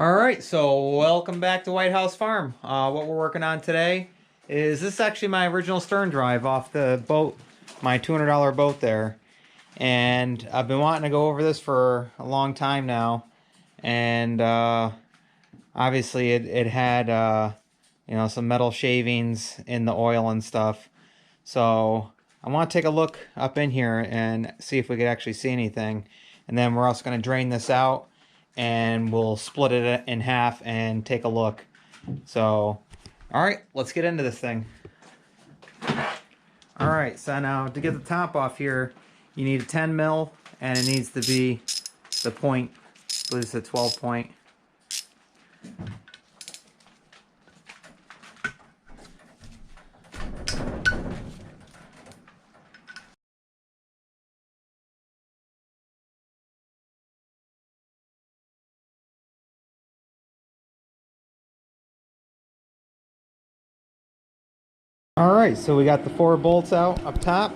Alright, so welcome back to Whitehouse Farm. What we're working on today is this is actually my original Sterndrive off the boat, my $200 boat there. And I've been wanting to go over this for a long time now. And obviously it had some metal shavings in the oil and stuff. So I want to take a look up in here and see if we could actually see anything. And then we're also going to drain this out and we'll split it in half and take a look. So, alright, let's get into this thing. Alright, so now to get the top off here, you need a 10 mil and it needs to be the point, I believe it's a 12 point. Alright, so we got the 4 bolts out up top,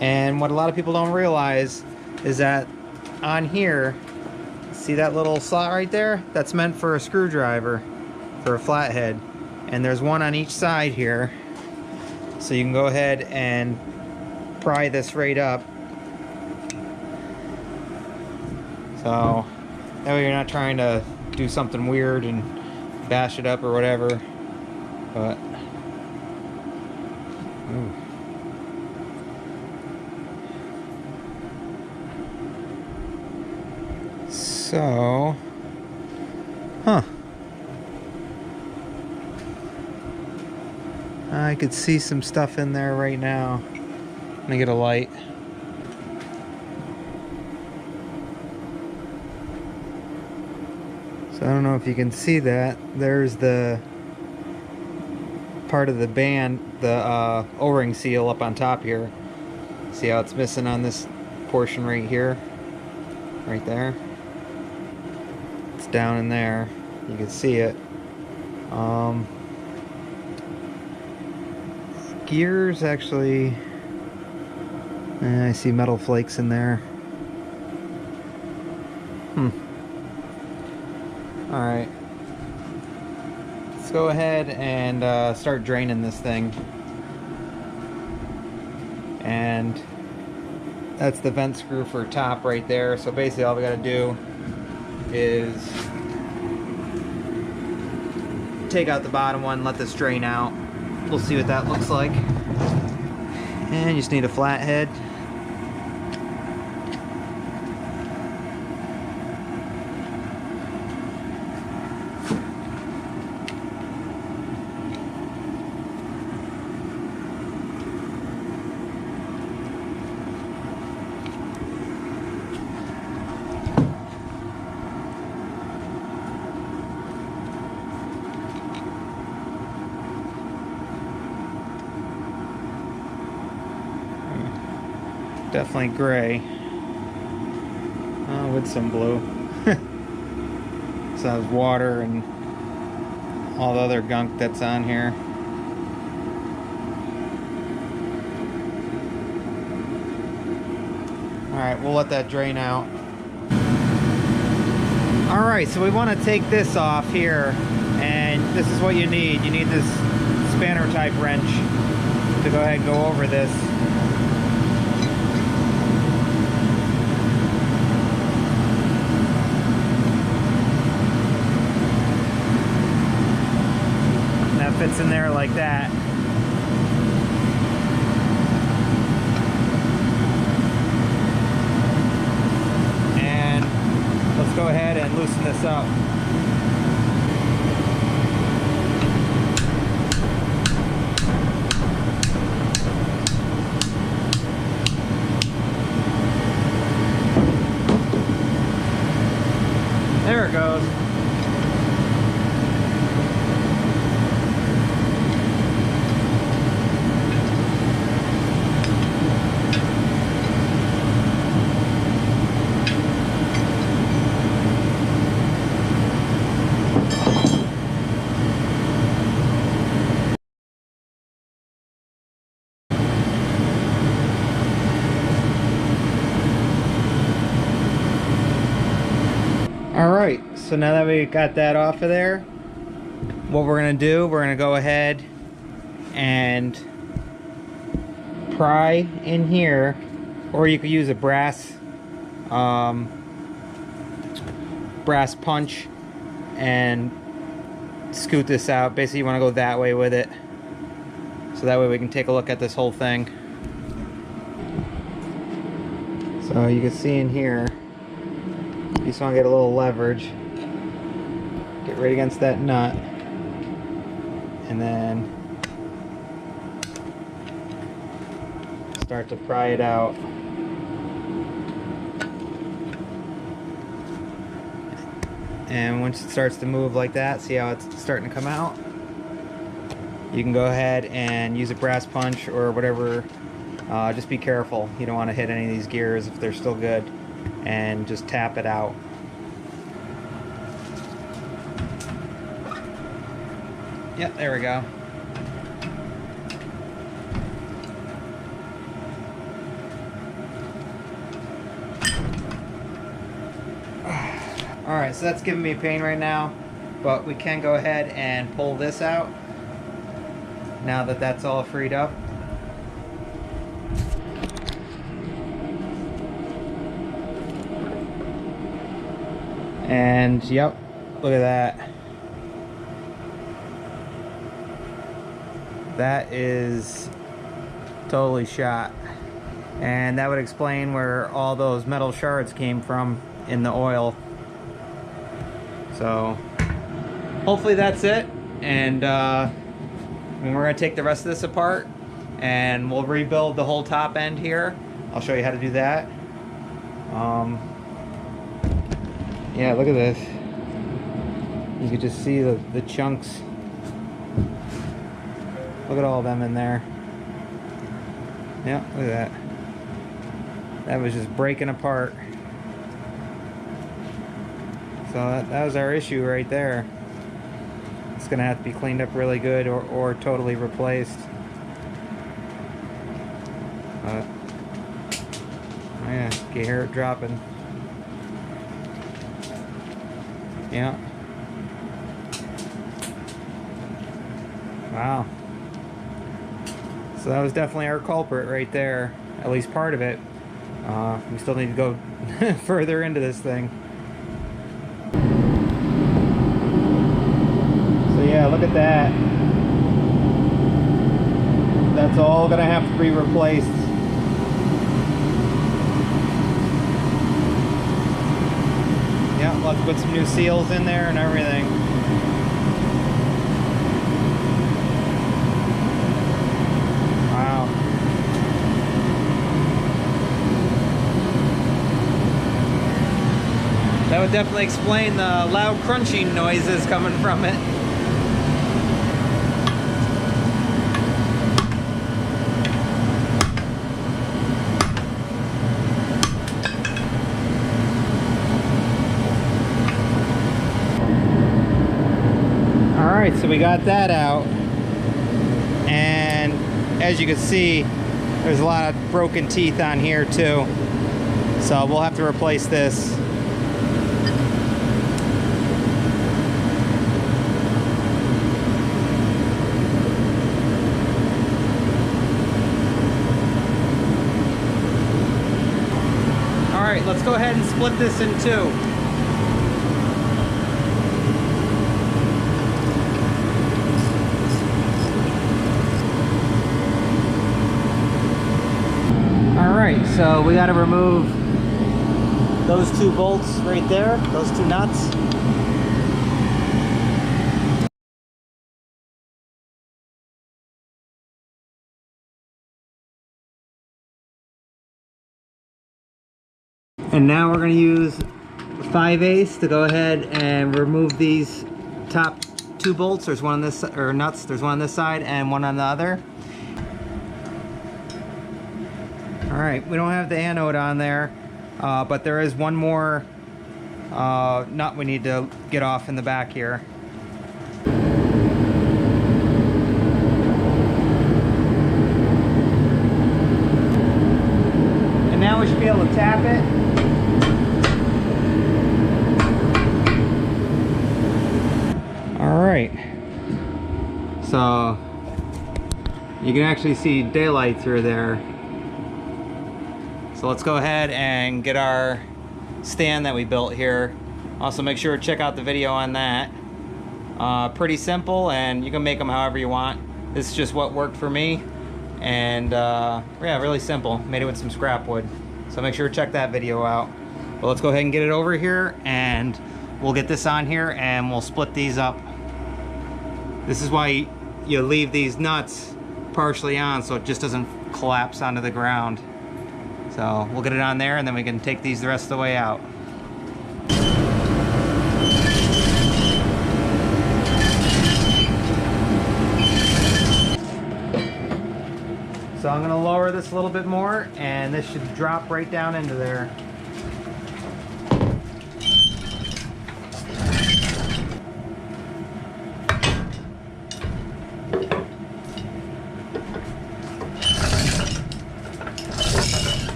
and what a lot of people don't realize is that on here, see that little slot right there? That's meant for a screwdriver, for a flathead, and there's one on each side here, so you can go ahead and pry this right up. So that way you're not trying to do something weird and bash it up or whatever, but so, I could see some stuff in there right now. Let me get a light. So I don't know if you can see that. There's the part of the band, the O-ring seal up on top here. See how it's missing on this portion right here? Right there. It's down in there. You can see it. Gears actually, I see metal flakes in there. Alright. Let's go ahead and start draining this thing. And that's the vent screw for top right there. So basically all we gotta do is take out the bottom one, let this drain out. We'll see what that looks like. And you just need a flathead. Definitely gray, with some blue. So that's water and all the other gunk that's on here. Alright, we'll let that drain out. Alright, so we want to take this off here, and this is what you need. You need this spanner type wrench to go ahead and go over this. Fits in there like that. And let's go ahead and loosen this up. There it goes. Alright, so now that we got that off of there, what we're going to do, we're going to go ahead and pry in here, or you could use a brass punch and scoot this out. Basically you want to go that way with it, so that way we can take a look at this whole thing. So you can see in here, you just want to get a little leverage, get right against that nut, and then start to pry it out. And once it starts to move like that, see how it's starting to come out? You can go ahead and use a brass punch or whatever. Just be careful. You don't want to hit any of these gears if they're still good. And just tap it out. Yep, there we go. Alright, so that's giving me pain right now, but we can go ahead and pull this out now that that's all freed up. And yep, look at that. That is totally shot. And that would explain where all those metal shards came from in the oil. So hopefully that's it. And we're going to take the rest of this apart and we'll rebuild the whole top end here. I'll show you how to do that. Yeah, look at this. You can just see the chunks. Look at all of them in there. Yeah, look at that. That was just breaking apart. So that was our issue right there. It's gonna have to be cleaned up really good or totally replaced. Yeah, you can hear it dropping. Yeah. Wow. So that was definitely our culprit right there, at least part of it. We still need to go further into this thing. So yeah, look at that. That's all gonna have to be replaced. Yeah, we'll have to put some new seals in there and everything. Wow. That would definitely explain the loud crunching noises coming from it. Alright, so we got that out, and as you can see, there's a lot of broken teeth on here too, so we'll have to replace this. Alright, let's go ahead and split this in two. Alright, so we got to remove those two bolts right there, those two nuts. And now we're going to use 5/8 to go ahead and remove these top two bolts. There's one on this, or nuts, there's one on this side and one on the other. Alright, we don't have the anode on there, but there is one more nut we need to get off in the back here. And now we should be able to tap it. You can actually see daylight through there. So let's go ahead and get our stand that we built here. Also make sure to check out the video on that. Pretty simple, and you can make them however you want. This is just what worked for me, and yeah, really simple. Made it with some scrap wood. So make sure to check that video out. But let's go ahead and get it over here, and we'll get this on here and we'll split these up. This is why you leave these nuts partially on so it just doesn't collapse onto the ground. So we'll get it on there and then we can take these the rest of the way out. So I'm gonna lower this a little bit more and this should drop right down into there.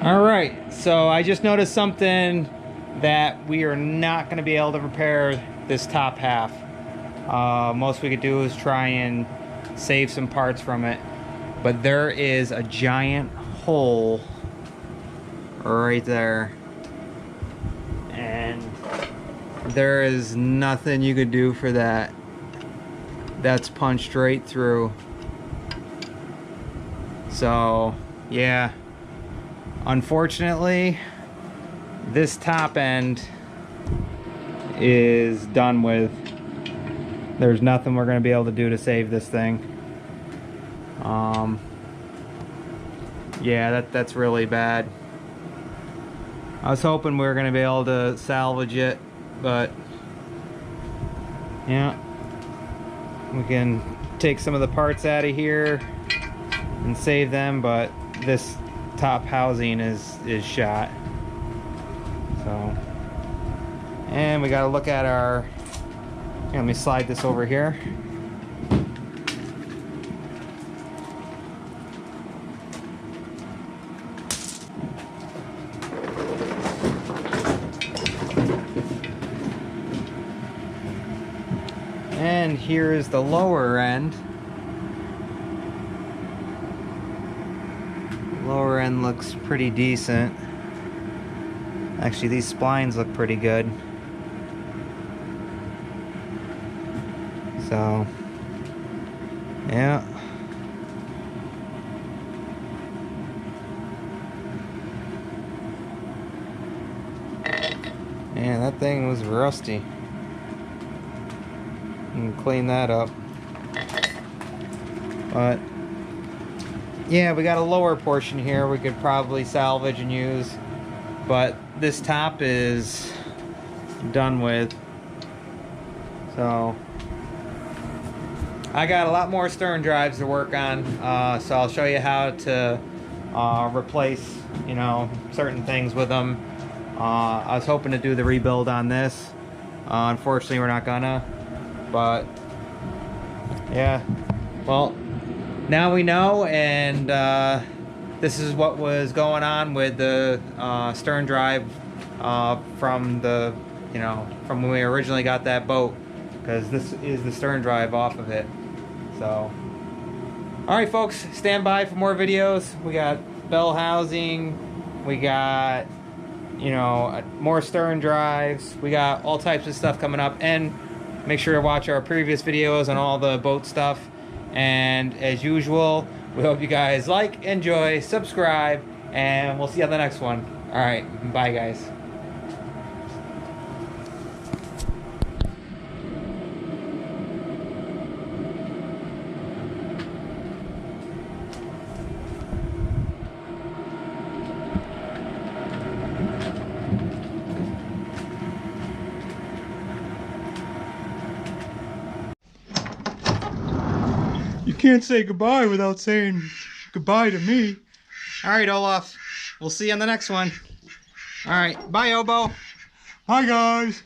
Alright, so I just noticed something that we are not going to be able to repair this top half. Most we could do is try and save some parts from it. But there is a giant hole right there. And there is nothing you could do for that. That's punched right through. So, yeah. Unfortunately, this top end is done with. There's nothing we're going to be able to do to save this thing. Yeah, that's really bad. I was hoping we were going to be able to salvage it, but yeah, we can take some of the parts out of here and save them, but this top housing is shot. So, and we got to look at our, let me slide this over here. And here is the lower end. Lower end looks pretty decent. Actually, these splines look pretty good. So, yeah. Man, that thing was rusty. And clean that up. But yeah, we got a lower portion here we could probably salvage and use, but this top is done with. So I got a lot more stern drives to work on, so I'll show you how to replace, you know, certain things with them. I was hoping to do the rebuild on this. Unfortunately, we're not gonna. But yeah, well, now we know, and this is what was going on with the Sterndrive from the, you know, from when we originally got that boat, because this is the Sterndrive off of it. So, all right, folks, stand by for more videos. We got bell housing, we got, you know, more Sterndrives, we got all types of stuff coming up, and make sure to watch our previous videos on all the boat stuff. And as usual, we hope you guys like, enjoy, subscribe, and we'll see you on the next one. All right, bye guys. You can't say goodbye without saying goodbye to me. All right, Olaf. We'll see you on the next one. All right, bye, Obo. Hi, guys.